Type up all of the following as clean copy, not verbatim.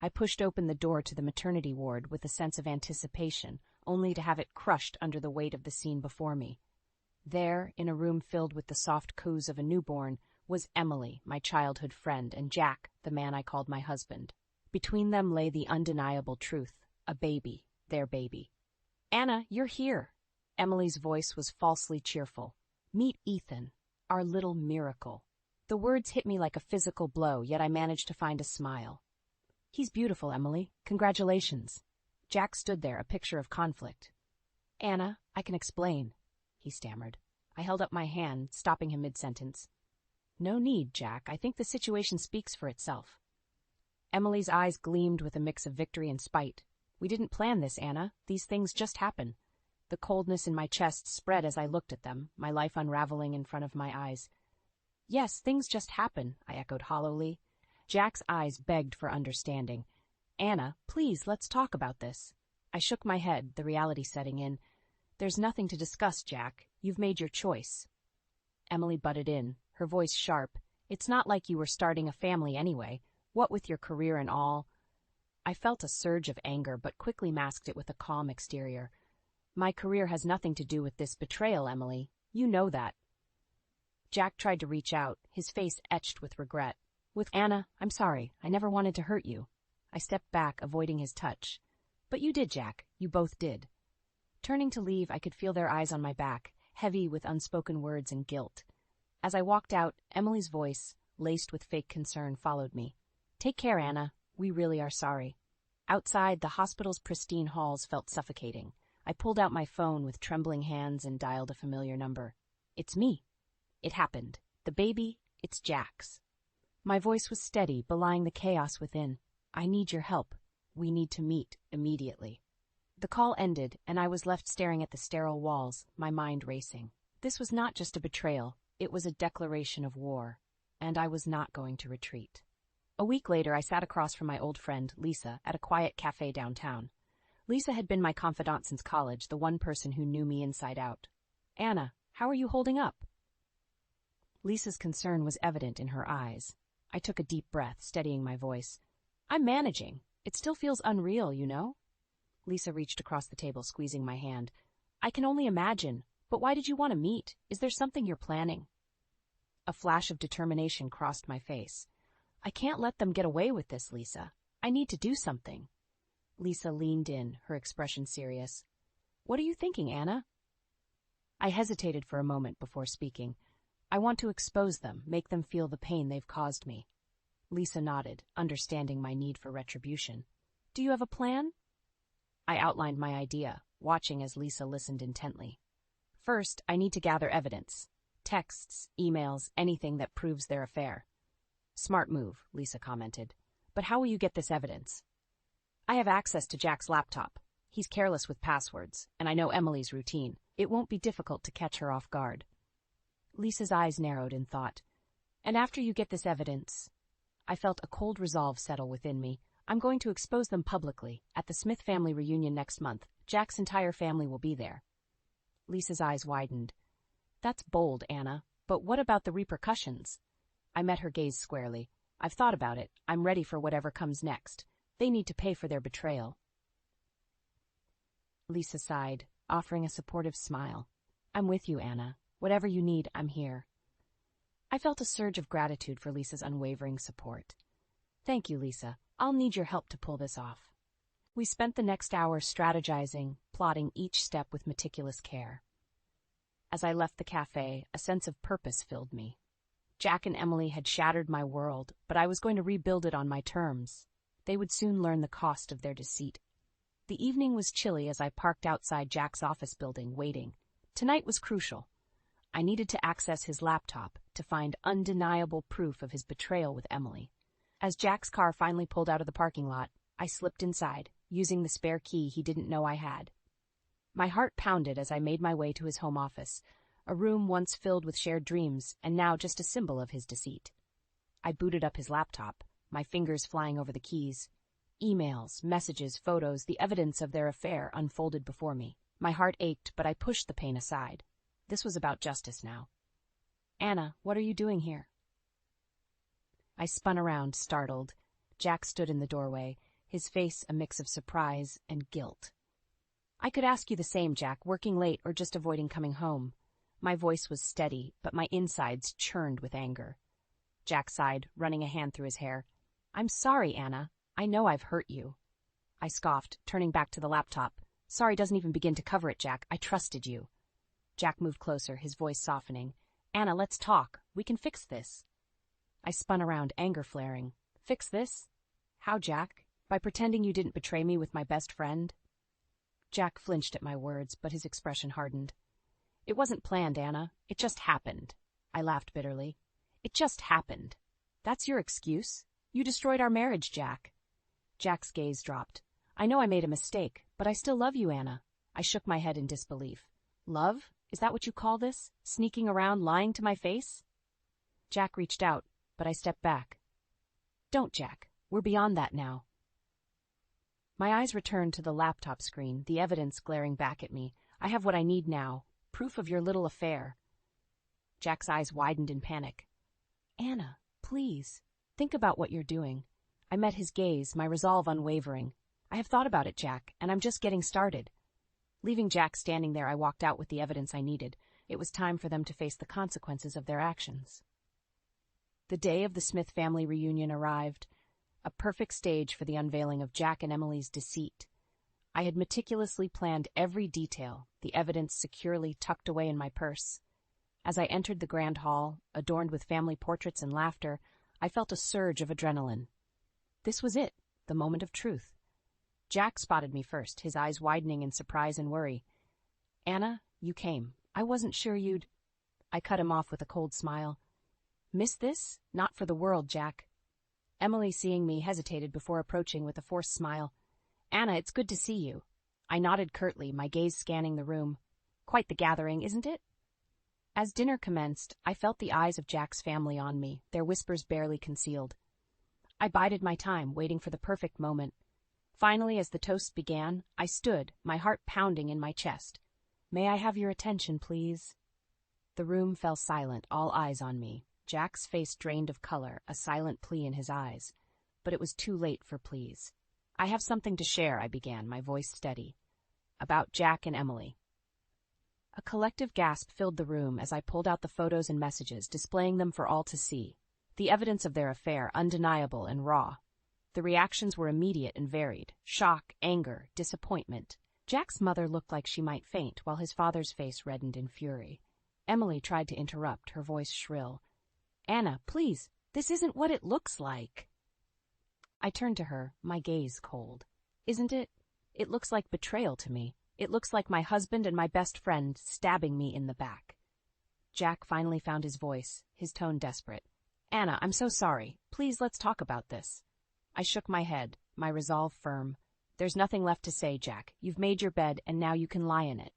I pushed open the door to the maternity ward with a sense of anticipation, only to have it crushed under the weight of the scene before me. There, in a room filled with the soft coos of a newborn, was Emily, my childhood friend, and Jack, the man I called my husband. Between them lay the undeniable truth, a baby, their baby. "Anna, you're here." Emily's voice was falsely cheerful. "Meet Ethan, our little miracle." The words hit me like a physical blow, yet I managed to find a smile. "He's beautiful, Emily. Congratulations." Jack stood there, a picture of conflict. "Anna, I can explain," he stammered. I held up my hand, stopping him mid-sentence. "No need, Jack. I think the situation speaks for itself." Emily's eyes gleamed with a mix of victory and spite. "We didn't plan this, Anna. These things just happen." The coldness in my chest spread as I looked at them, my life unraveling in front of my eyes. "Yes, things just happen," I echoed hollowly. Jack's eyes begged for understanding. "Anna, please, let's talk about this." I shook my head, the reality setting in. "There's nothing to discuss, Jack. You've made your choice." Emily butted in, her voice sharp. "It's not like you were starting a family anyway. What with your career and all." I felt a surge of anger, but quickly masked it with a calm exterior. "My career has nothing to do with this betrayal, Emily. You know that." Jack tried to reach out, his face etched with regret. "Anna, I'm sorry. I never wanted to hurt you." I stepped back, avoiding his touch. "But you did, Jack. You both did." Turning to leave, I could feel their eyes on my back, heavy with unspoken words and guilt. As I walked out, Emily's voice, laced with fake concern, followed me. "Take care, Anna. We really are sorry." Outside, the hospital's pristine halls felt suffocating. I pulled out my phone with trembling hands and dialed a familiar number. "It's me." It happened. The baby, it's Jack's. My voice was steady, belying the chaos within. "I need your help. We need to meet immediately." The call ended, and I was left staring at the sterile walls, my mind racing. This was not just a betrayal, it was a declaration of war, and I was not going to retreat. A week later, I sat across from my old friend, Lisa, at a quiet cafe downtown. Lisa had been my confidant since college, the one person who knew me inside out. "Anna, how are you holding up?" Lisa's concern was evident in her eyes. I took a deep breath, steadying my voice. "I'm managing. It still feels unreal, you know?" Lisa reached across the table, squeezing my hand. "I can only imagine. But why did you want to meet? Is there something you're planning?" A flash of determination crossed my face. "I can't let them get away with this, Lisa. I need to do something." Lisa leaned in, her expression serious. "What are you thinking, Anna?" I hesitated for a moment before speaking. "I want to expose them, make them feel the pain they've caused me." Lisa nodded, understanding my need for retribution. "Do you have a plan?" I outlined my idea, watching as Lisa listened intently. "First, I need to gather evidence. Texts, emails, anything that proves their affair." "Smart move," Lisa commented. "But how will you get this evidence?" "I have access to Jack's laptop. He's careless with passwords, and I know Emily's routine. It won't be difficult to catch her off guard." Lisa's eyes narrowed in thought. "And after you get this evidence?" I felt a cold resolve settle within me. "I'm going to expose them publicly. At the Smith family reunion next month, Jack's entire family will be there." Lisa's eyes widened. "That's bold, Anna. But what about the repercussions?" I met her gaze squarely. "I've thought about it. I'm ready for whatever comes next. They need to pay for their betrayal." Lisa sighed, offering a supportive smile. "I'm with you, Anna. Whatever you need, I'm here." I felt a surge of gratitude for Lisa's unwavering support. "Thank you, Lisa. I'll need your help to pull this off." We spent the next hour strategizing, plotting each step with meticulous care. As I left the cafe, a sense of purpose filled me. Jack and Emily had shattered my world, but I was going to rebuild it on my terms. They would soon learn the cost of their deceit. The evening was chilly as I parked outside Jack's office building, waiting. Tonight was crucial. I needed to access his laptop to find undeniable proof of his betrayal with Emily. As Jack's car finally pulled out of the parking lot, I slipped inside, using the spare key he didn't know I had. My heart pounded as I made my way to his home office, a room once filled with shared dreams and now just a symbol of his deceit. I booted up his laptop, my fingers flying over the keys. Emails, messages, photos, the evidence of their affair unfolded before me. My heart ached, but I pushed the pain aside. This was about justice now. "Anna, what are you doing here?" I spun around, startled. Jack stood in the doorway, his face a mix of surprise and guilt. "I could ask you the same, Jack, working late or just avoiding coming home." My voice was steady, but my insides churned with anger. Jack sighed, running a hand through his hair. "I'm sorry, Anna. I know I've hurt you." I scoffed, turning back to the laptop. "Sorry doesn't even begin to cover it, Jack. I trusted you." Jack moved closer, his voice softening. "Anna, let's talk. We can fix this." I spun around, anger flaring. "Fix this? How, Jack? By pretending you didn't betray me with my best friend?" Jack flinched at my words, but his expression hardened. "It wasn't planned, Anna. It just happened." I laughed bitterly. "It just happened. That's your excuse? You destroyed our marriage, Jack." Jack's gaze dropped. "I know I made a mistake, but I still love you, Anna." I shook my head in disbelief. "Love? Is that what you call this? Sneaking around, lying to my face?" Jack reached out, but I stepped back. "Don't, Jack. We're beyond that now." My eyes returned to the laptop screen, the evidence glaring back at me. "I have what I need now. Proof of your little affair." Jack's eyes widened in panic. "Anna, please, think about what you're doing." I met his gaze, my resolve unwavering. "I have thought about it, Jack, and I'm just getting started." Leaving Jack standing there, I walked out with the evidence I needed. It was time for them to face the consequences of their actions. The day of the Smith family reunion arrived, a perfect stage for the unveiling of Jack and Emily's deceit. I had meticulously planned every detail, the evidence securely tucked away in my purse. As I entered the grand hall, adorned with family portraits and laughter, I felt a surge of adrenaline. This was it, the moment of truth. Jack spotted me first, his eyes widening in surprise and worry. "Anna, you came. I wasn't sure you'd—" I cut him off with a cold smile. "Miss this? Not for the world, Jack." Emily, seeing me, hesitated before approaching with a forced smile. "Anna, it's good to see you." I nodded curtly, my gaze scanning the room. "Quite the gathering, isn't it?" As dinner commenced, I felt the eyes of Jack's family on me, their whispers barely concealed. I bided my time, waiting for the perfect moment. Finally, as the toast began, I stood, my heart pounding in my chest. "May I have your attention, please?" The room fell silent, all eyes on me. Jack's face drained of color, a silent plea in his eyes. But it was too late for pleas. "I have something to share," I began, my voice steady. "About Jack and Emily." A collective gasp filled the room as I pulled out the photos and messages, displaying them for all to see. The evidence of their affair, undeniable and raw. The reactions were immediate and varied: shock, anger, disappointment. Jack's mother looked like she might faint, while his father's face reddened in fury. Emily tried to interrupt, her voice shrill. "Anna, please, this isn't what it looks like." I turned to her, my gaze cold. "Isn't it? It looks like betrayal to me. It looks like my husband and my best friend stabbing me in the back." Jack finally found his voice, his tone desperate. "Anna, I'm so sorry. Please, let's talk about this." I shook my head, my resolve firm. "There's nothing left to say, Jack. You've made your bed, and now you can lie in it."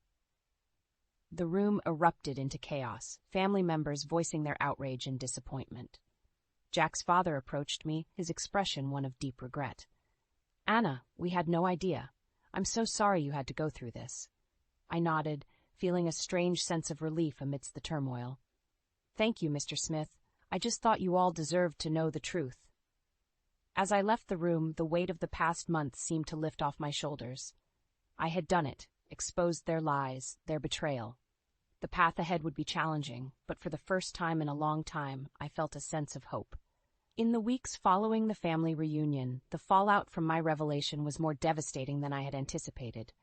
The room erupted into chaos, family members voicing their outrage and disappointment. Jack's father approached me, his expression one of deep regret. "Anna, we had no idea. I'm so sorry you had to go through this." I nodded, feeling a strange sense of relief amidst the turmoil. "Thank you, Mr. Smith. I just thought you all deserved to know the truth." As I left the room, the weight of the past months seemed to lift off my shoulders. I had done it, exposed their lies, their betrayal. The path ahead would be challenging, but for the first time in a long time, I felt a sense of hope. In the weeks following the family reunion, the fallout from my revelation was more devastating than I had anticipated.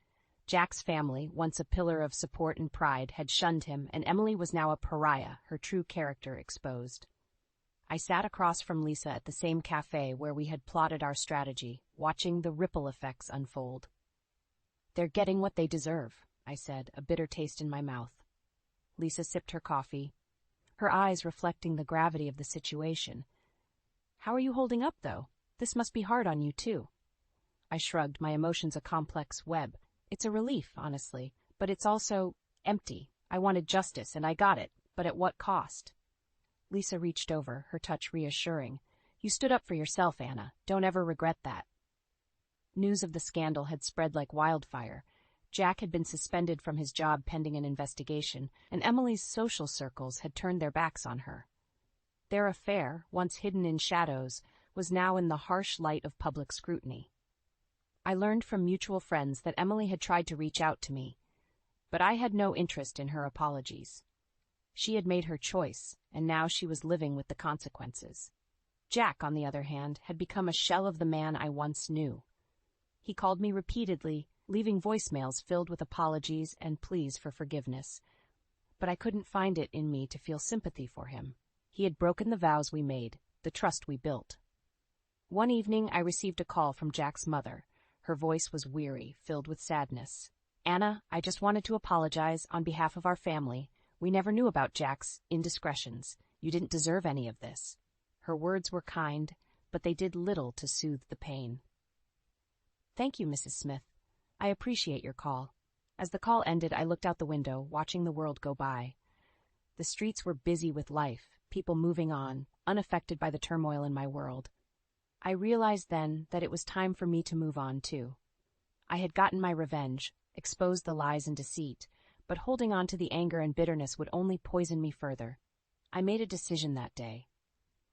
Jack's family, once a pillar of support and pride, had shunned him, and Emily was now a pariah, her true character exposed. I sat across from Lisa at the same cafe where we had plotted our strategy, watching the ripple effects unfold. "They're getting what they deserve," I said, a bitter taste in my mouth. Lisa sipped her coffee, her eyes reflecting the gravity of the situation. "How are you holding up, though? This must be hard on you, too." I shrugged, my emotions a complex web. "It's a relief, honestly, but it's also empty. I wanted justice, and I got it, but at what cost?" Lisa reached over, her touch reassuring. "You stood up for yourself, Anna. Don't ever regret that." News of the scandal had spread like wildfire. Jack had been suspended from his job pending an investigation, and Emily's social circles had turned their backs on her. Their affair, once hidden in shadows, was now in the harsh light of public scrutiny. I learned from mutual friends that Emily had tried to reach out to me, but I had no interest in her apologies. She had made her choice, and now she was living with the consequences. Jack, on the other hand, had become a shell of the man I once knew. He called me repeatedly, leaving voicemails filled with apologies and pleas for forgiveness. But I couldn't find it in me to feel sympathy for him. He had broken the vows we made, the trust we built. One evening I received a call from Jack's mother. Her voice was weary, filled with sadness. "Anna, I just wanted to apologize on behalf of our family. We never knew about Jack's indiscretions. You didn't deserve any of this." Her words were kind, but they did little to soothe the pain. "Thank you, Mrs. Smith. I appreciate your call." As the call ended, I looked out the window, watching the world go by. The streets were busy with life, people moving on, unaffected by the turmoil in my world. I realized then that it was time for me to move on, too. I had gotten my revenge, exposed the lies and deceit, but holding on to the anger and bitterness would only poison me further. I made a decision that day.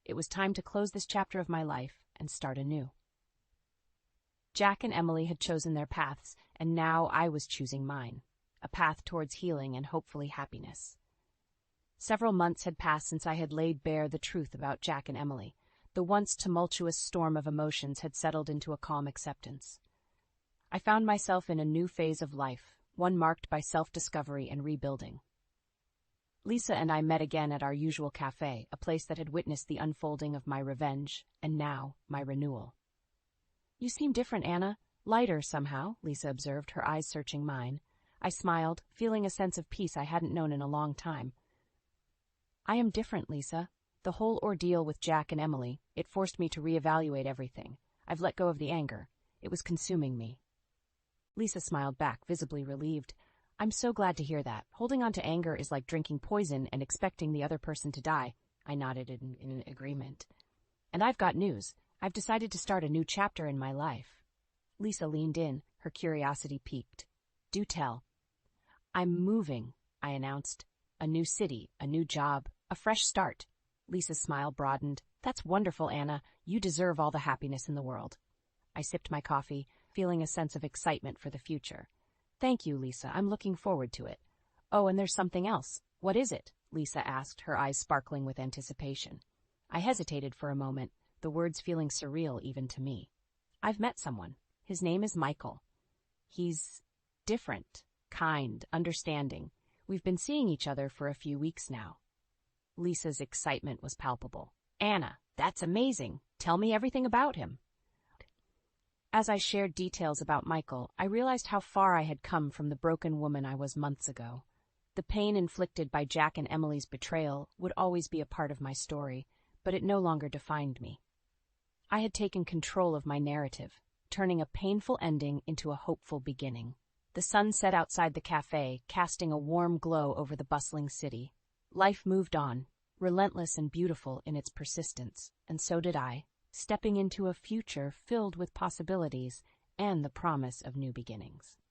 It was time to close this chapter of my life and start anew. Jack and Emily had chosen their paths, and now I was choosing mine, a path towards healing and hopefully happiness. Several months had passed since I had laid bare the truth about Jack and Emily. The once tumultuous storm of emotions had settled into a calm acceptance. I found myself in a new phase of life, one marked by self-discovery and rebuilding. Lisa and I met again at our usual cafe, a place that had witnessed the unfolding of my revenge, and now my renewal. "You seem different, Anna. Lighter, somehow," Lisa observed, her eyes searching mine. I smiled, feeling a sense of peace I hadn't known in a long time. "I am different, Lisa. The whole ordeal with Jack and Emily, it forced me to reevaluate everything. I've let go of the anger. It was consuming me." Lisa smiled back, visibly relieved. "I'm so glad to hear that. Holding on to anger is like drinking poison and expecting the other person to die." I nodded in agreement. "And I've got news. I've decided to start a new chapter in my life." Lisa leaned in, her curiosity piqued. "Do tell." "I'm moving," I announced. "A new city, a new job, a fresh start." Lisa's smile broadened. "That's wonderful, Anna. You deserve all the happiness in the world." I sipped my coffee, feeling a sense of excitement for the future. "Thank you, Lisa. I'm looking forward to it." "Oh, and there's something else." "What is it?" Lisa asked, her eyes sparkling with anticipation. I hesitated for a moment, the words feeling surreal even to me. "I've met someone. His name is Michael. He's different, kind, understanding. We've been seeing each other for a few weeks now." Lisa's excitement was palpable. "Anna, that's amazing. Tell me everything about him." As I shared details about Michael, I realized how far I had come from the broken woman I was months ago. The pain inflicted by Jack and Emily's betrayal would always be a part of my story, but it no longer defined me. I had taken control of my narrative, turning a painful ending into a hopeful beginning. The sun set outside the cafe, casting a warm glow over the bustling city. Life moved on, relentless and beautiful in its persistence, and so did I, stepping into a future filled with possibilities and the promise of new beginnings.